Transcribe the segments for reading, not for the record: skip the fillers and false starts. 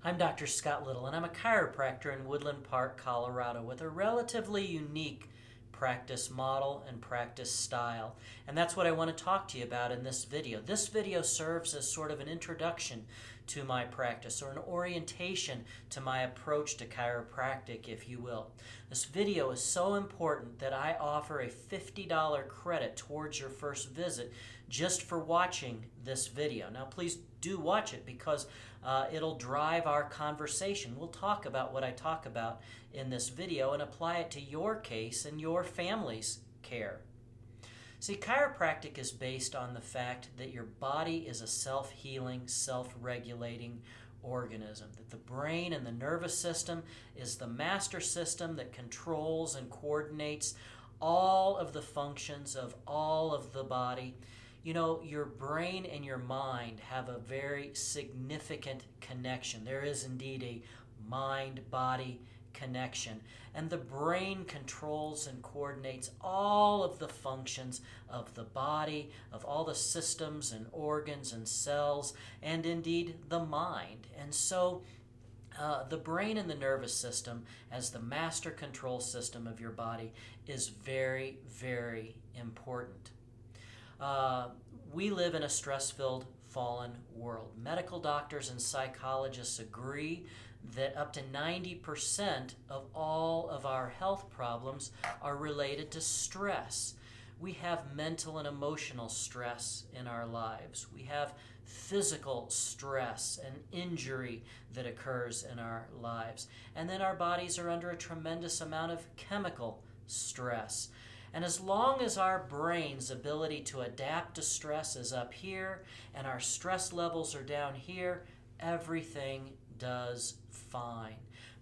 I'm Dr. Scott Little, and I'm a chiropractor in Woodland Park, Colorado, with a relatively unique practice model and practice style. And that's what I want to talk to you about in this video. This video serves as sort of an introduction to my practice, or an orientation to my approach to chiropractic, if you will. This video is so important that I offer a $50 credit towards your first visit just for watching this video. Now please do watch it, because it'll drive our conversation. We'll talk about what I talk about in this video and apply it to your case and your family's care. See, chiropractic is based on the fact that your body is a self-healing, self-regulating organism, that the brain and the nervous system is the master system that controls and coordinates all of the functions of all of the body. You know, your brain and your mind have a very significant connection. There is indeed a mind-body connection. And the brain controls and coordinates all of the functions of the body, of all the systems and organs and cells, and indeed the mind. And so the brain and the nervous system, as the master control system of your body, is very, very important. We live in a stress-filled, fallen world. Medical doctors and psychologists agree that up to 90% of all of our health problems are related to stress. We have mental and emotional stress in our lives. We have physical stress and injury that occurs in our lives. And then our bodies are under a tremendous amount of chemical stress. And as long as our brain's ability to adapt to stress is up here and our stress levels are down here, everything does fine.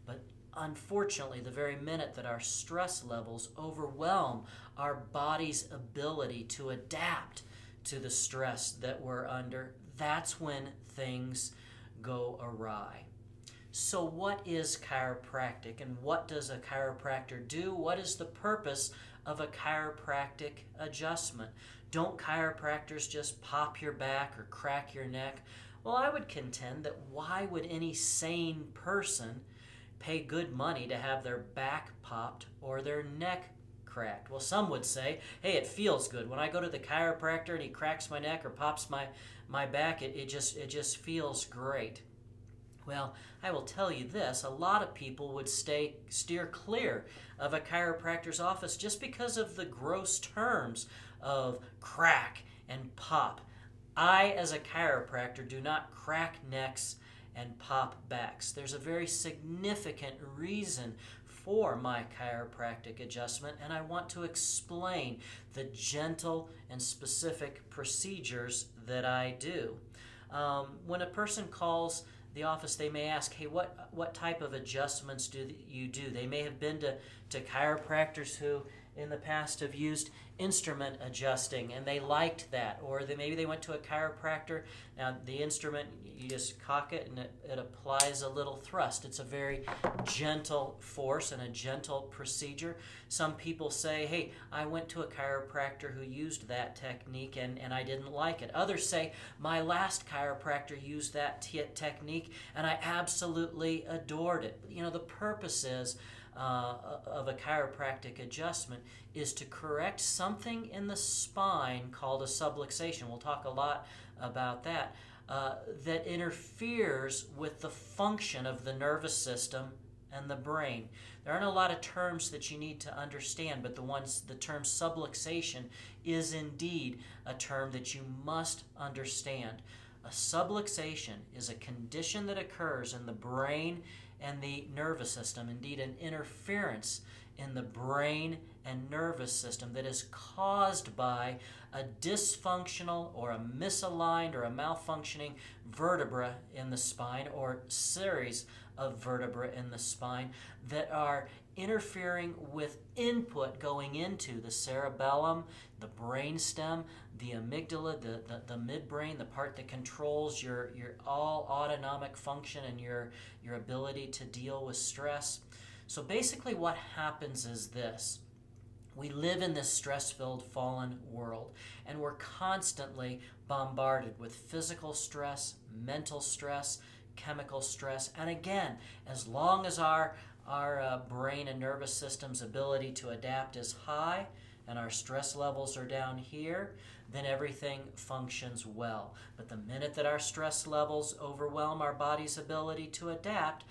But unfortunately, the very minute that our stress levels overwhelm our body's ability to adapt to the stress that we're under, that's when things go awry. So what is chiropractic, and what does a chiropractor do? What is the purpose of a chiropractic adjustment? Don't chiropractors just pop your back or crack your neck? Well, I would contend that why would any sane person pay good money to have their back popped or their neck cracked? Well, some would say, hey, it feels good. When I go to the chiropractor and he cracks my neck or pops my back, it just feels great. Well, I will tell you this, a lot of people would steer clear of a chiropractor's office just because of the gross terms of crack and pop. I, as a chiropractor, do not crack necks and pop backs. There's a very significant reason for my chiropractic adjustment, and I want to explain the gentle and specific procedures that I do. When a person calls the office, they may ask, hey, what type of adjustments do you do? They may have been to chiropractors who in the past have used instrument adjusting and they liked that, or maybe they went to a chiropractor. Now the instrument, you just cock it and it applies a little thrust. It's a very gentle force and a gentle procedure. Some people say, hey, I went to a chiropractor who used that technique and I didn't like it. Others say, my last chiropractor used that technique and I absolutely adored it. You know, the purpose is of a chiropractic adjustment is to correct something in the spine called a subluxation. We'll talk a lot about that, that interferes with the function of the nervous system and the brain. There aren't a lot of terms that you need to understand, but the term subluxation is indeed a term that you must understand. A subluxation is a condition that occurs in the brain and the nervous system, indeed an interference in the brain and nervous system that is caused by a dysfunctional or a misaligned or a malfunctioning vertebra in the spine, or series of vertebrae in the spine that are interfering with input going into the cerebellum, the brainstem, the amygdala, the midbrain, the part that controls your all autonomic function and your ability to deal with stress. So basically what happens is this. We live in this stress-filled, fallen world, and we're constantly bombarded with physical stress, mental stress, chemical stress. And again, as long as our brain and nervous system's ability to adapt is high and our stress levels are down here, then everything functions well. But the minute that our stress levels overwhelm our body's ability to adapt,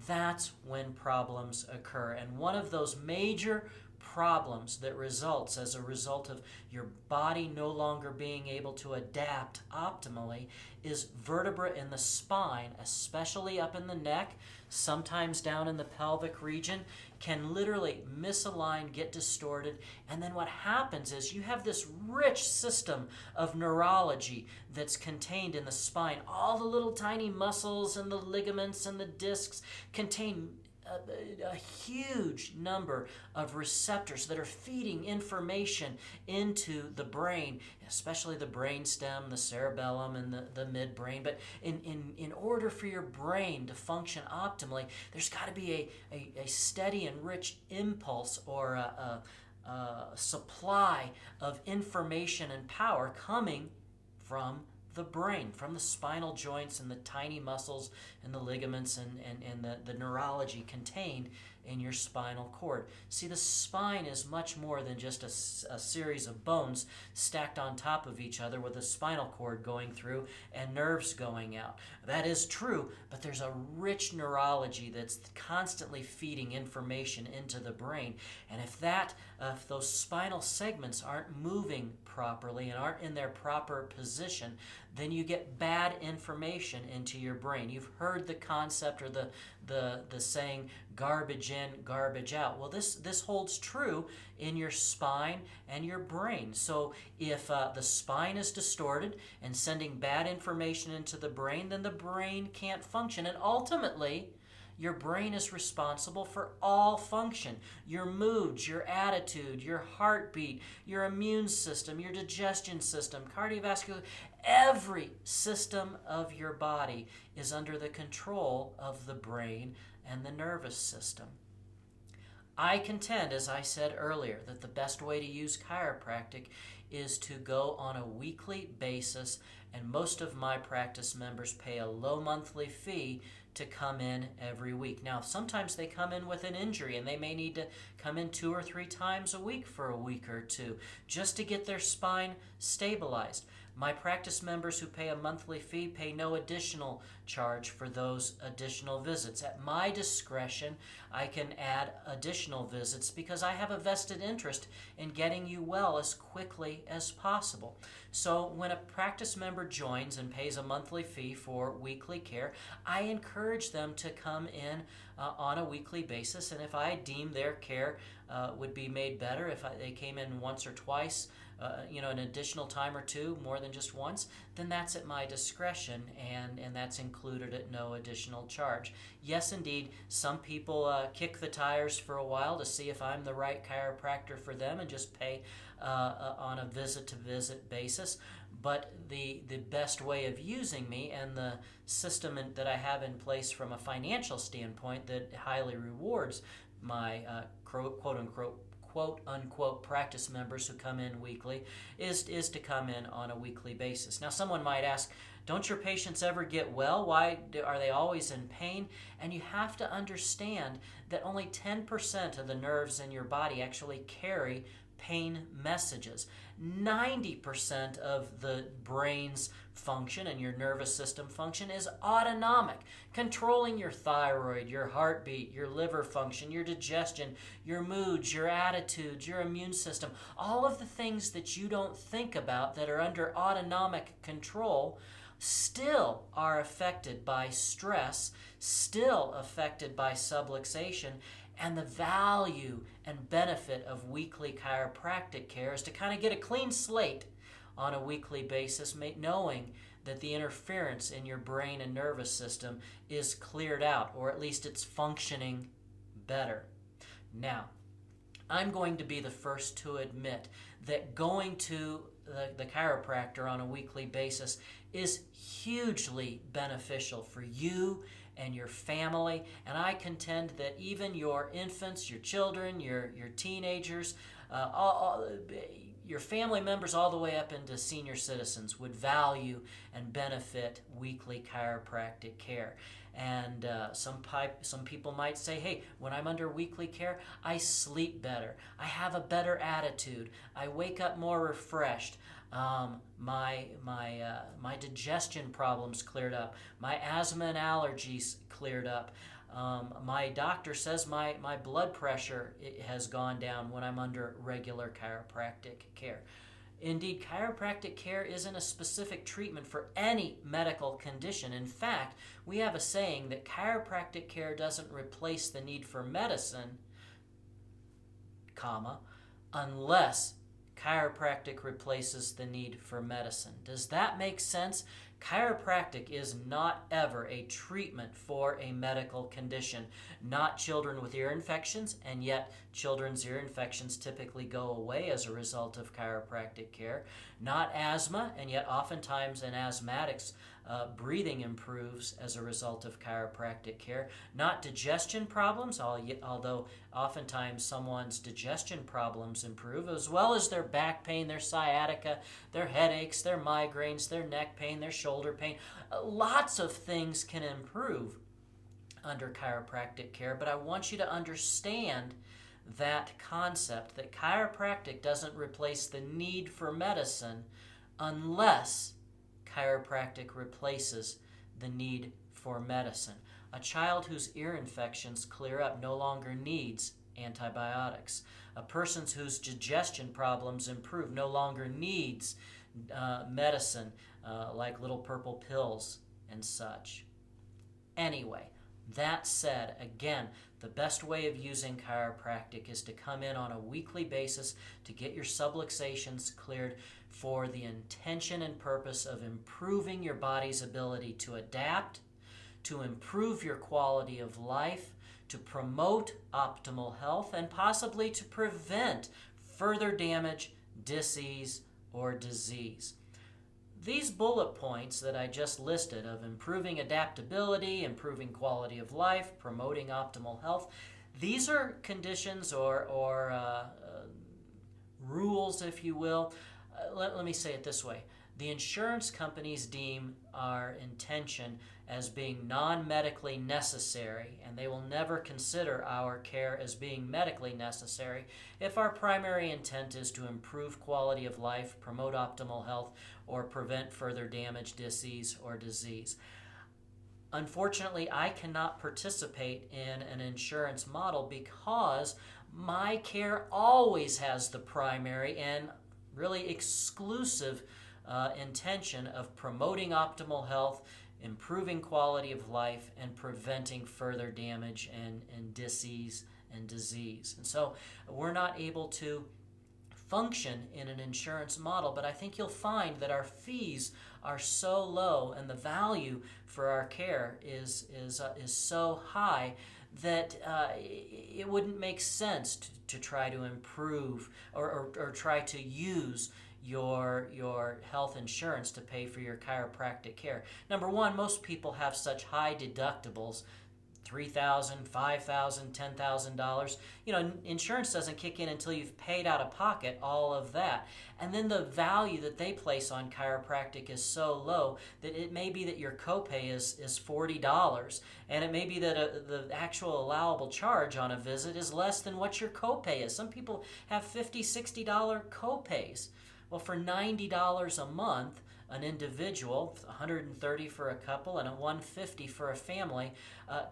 that's when problems occur. And one of those major problems that results as a result of your body no longer being able to adapt optimally is vertebra in the spine, especially up in the neck, sometimes down in the pelvic region, can literally misalign, get distorted, and then what happens is you have this rich system of neurology that's contained in the spine. All the little tiny muscles and the ligaments and the discs contain a huge number of receptors that are feeding information into the brain, especially the brainstem, the cerebellum, and the midbrain. But in order for your brain to function optimally, there's got to be a steady and rich impulse or a supply of information and power coming from the brain, from the spinal joints and the tiny muscles and the ligaments and the neurology contained in your spinal cord. See, the spine is much more than just a series of bones stacked on top of each other with a spinal cord going through and nerves going out. That is true, but there's a rich neurology that's constantly feeding information into the brain. And if those spinal segments aren't moving properly and aren't in their proper position, then you get bad information into your brain. You've heard the concept or the saying, garbage in, garbage out. Well, this holds true in your spine and your brain. So if the spine is distorted and sending bad information into the brain, then the brain can't function. And ultimately, your brain is responsible for all function. Your moods, your attitude, your heartbeat, your immune system, your digestion system, cardiovascular, every system of your body is under the control of the brain and the nervous system. I contend, as I said earlier, that the best way to use chiropractic is to go on a weekly basis, and most of my practice members pay a low monthly fee to come in every week. Now, sometimes they come in with an injury and they may need to come in 2 or 3 times a week for a week or two just to get their spine stabilized. My practice members who pay a monthly fee pay no additional charge for those additional visits. At my discretion, I can add additional visits because I have a vested interest in getting you well as quickly as possible. So when a practice member joins and pays a monthly fee for weekly care, I encourage them to come in on a weekly basis, and if I deem their care would be made better if they came in once or twice, an additional time or two, more than just once, then that's at my discretion, and that's included at no additional charge. Yes, indeed, some people kick the tires for a while to see if I'm the right chiropractor for them and just pay on a visit-to-visit basis. But the best way of using me and the system that I have in place from a financial standpoint that highly rewards my quote-unquote practice members who come in weekly is to come in on a weekly basis. Now, someone might ask, don't your patients ever get well? Why are they always in pain? And you have to understand that only 10% of the nerves in your body actually carry pain messages. 90% of the brain's function and your nervous system function is autonomic, controlling your thyroid, your heartbeat, your liver function, your digestion, your moods, your attitudes, your immune system. All of the things that you don't think about that are under autonomic control still are affected by stress, still affected by subluxation. And the value and benefit of weekly chiropractic care is to kind of get a clean slate on a weekly basis, knowing that the interference in your brain and nervous system is cleared out, or at least it's functioning better. Now, I'm going to be the first to admit that going to the chiropractor on a weekly basis is hugely beneficial for you and your family, and I contend that even your infants, your children, your teenagers, your family members all the way up into senior citizens would value and benefit weekly chiropractic care. And some people might say, hey, when I'm under weekly care, I sleep better. I have a better attitude. I wake up more refreshed. My digestion problems cleared up. My asthma and allergies cleared up. My doctor says my blood pressure has gone down when I'm under regular chiropractic care. Indeed, chiropractic care isn't a specific treatment for any medical condition. In fact, we have a saying that chiropractic care doesn't replace the need for medicine, unless chiropractic replaces the need for medicine. Does that make sense? Chiropractic is not ever a treatment for a medical condition. Not children with ear infections, and yet children's ear infections typically go away as a result of chiropractic care. Not asthma, and yet oftentimes an asthmatic's breathing improves as a result of chiropractic care. Not digestion problems, although oftentimes someone's digestion problems improve, as well as their back pain, their sciatica, their headaches, their migraines, their neck pain, their shoulder pain. Lots of things can improve under chiropractic care, but I want you to understand that concept, that chiropractic doesn't replace the need for medicine unless chiropractic replaces the need for medicine. A child whose ear infections clear up no longer needs antibiotics. A person whose digestion problems improve no longer needs medicine like little purple pills and such. Anyway, that said, again, the best way of using chiropractic is to come in on a weekly basis to get your subluxations cleared for the intention and purpose of improving your body's ability to adapt, to improve your quality of life, to promote optimal health, and possibly to prevent further damage, disease, or disease. These bullet points that I just listed of improving adaptability, improving quality of life, promoting optimal health, these are conditions or rules, if you will. Let me say it this way. The insurance companies deem our intention as being non-medically necessary, and they will never consider our care as being medically necessary if our primary intent is to improve quality of life, promote optimal health, or prevent further damage, disease, or disease. Unfortunately, I cannot participate in an insurance model because my care always has the primary and really exclusive intention of promoting optimal health, improving quality of life, and preventing further damage and disease and disease. And so we're not able to function in an insurance model, but I think you'll find that our fees are so low and the value for our care is so high that it wouldn't make sense to try to improve or try to use your health insurance to pay for your chiropractic care. Number one, most people have such high deductibles, $3,000, $5,000, $10,000. Insurance doesn't kick in until you've paid out of pocket all of that. And then the value that they place on chiropractic is so low that it may be that your copay is $40, and it may be that the actual allowable charge on a visit is less than what your copay is. Some people have $50, $60 copays. Well, for $90 a month, an individual, $130 for a couple and $150 for a family,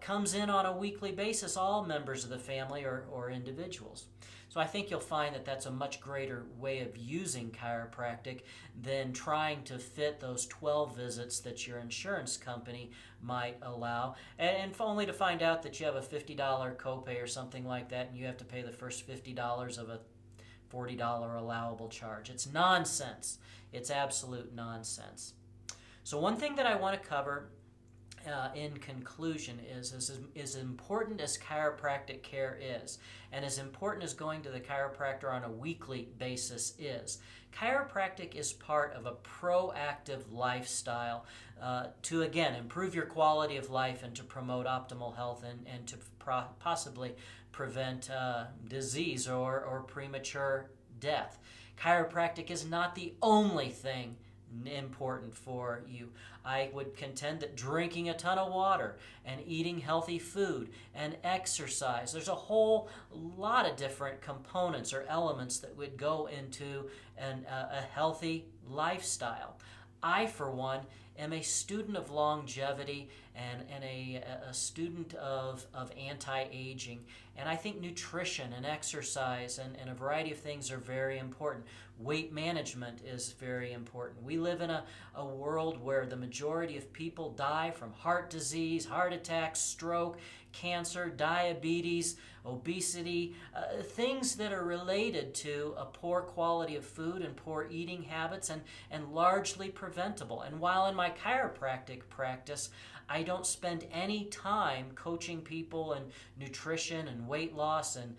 comes in on a weekly basis, all members of the family or individuals. So I think you'll find that that's a much greater way of using chiropractic than trying to fit those 12 visits that your insurance company might allow, and only to find out that you have a $50 copay or something like that, and you have to pay the first $50 of a $40 allowable charge. It's nonsense. It's absolute nonsense. So one thing that I want to cover in conclusion is as important as chiropractic care is, and as important as going to the chiropractor on a weekly basis is, chiropractic is part of a proactive lifestyle to, again, improve your quality of life and to promote optimal health and to possibly prevent disease or premature death. Chiropractic is not the only thing important for you. I would contend that drinking a ton of water and eating healthy food and exercise, there's a whole lot of different components or elements that would go into a healthy lifestyle. I, for one, am a student of longevity and a student of anti-aging. And I think nutrition and exercise and a variety of things are very important. Weight management is very important. We live in a world where the majority of people die from heart disease, heart attacks, stroke, cancer, diabetes, obesity, things that are related to a poor quality of food and poor eating habits and largely preventable. And while in my chiropractic practice, I don't spend any time coaching people in nutrition and weight loss and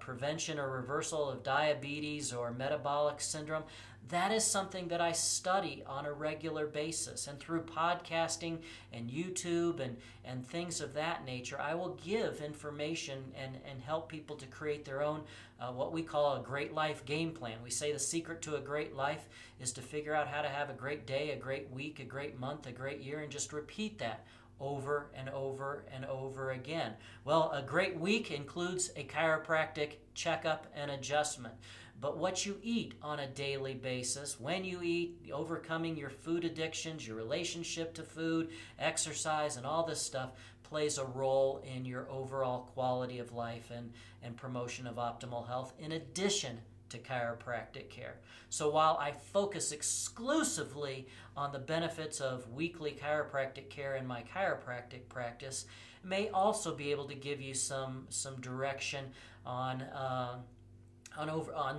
prevention or reversal of diabetes or metabolic syndrome. That is something that I study on a regular basis. And through podcasting and YouTube and things of that nature, I will give information and help people to create their own, what we call a great life game plan. We say the secret to a great life is to figure out how to have a great day, a great week, a great month, a great year, and just repeat that over and over and over again. Well, a great week includes a chiropractic checkup and adjustment. But what you eat on a daily basis, when you eat, overcoming your food addictions, your relationship to food, exercise, and all this stuff plays a role in your overall quality of life and promotion of optimal health, in addition to chiropractic care. So while I focus exclusively on the benefits of weekly chiropractic care in my chiropractic practice, I may also be able to give you some direction on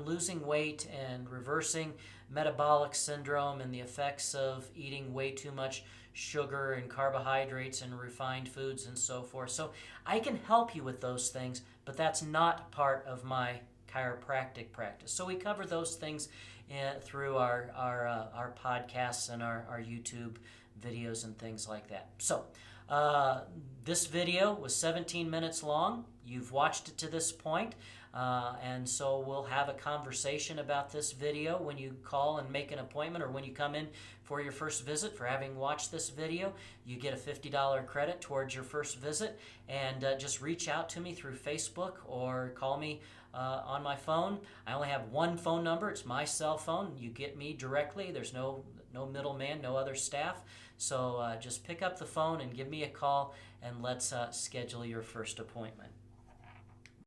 losing weight and reversing metabolic syndrome and the effects of eating way too much sugar and carbohydrates and refined foods and so forth. So I can help you with those things, but that's not part of my chiropractic practice. So we cover those things through our podcasts and our YouTube videos and things like that. So this video was 17 minutes long. You've watched it to this point. And so we'll have a conversation about this video when you call and make an appointment, or when you come in for your first visit. For having watched this video, you get a $50 credit towards your first visit. And just reach out to me through Facebook or call me on my phone. I only have one phone number. It's my cell phone. You get me directly. There's no middleman, no other staff. So just pick up the phone and give me a call, and let's schedule your first appointment.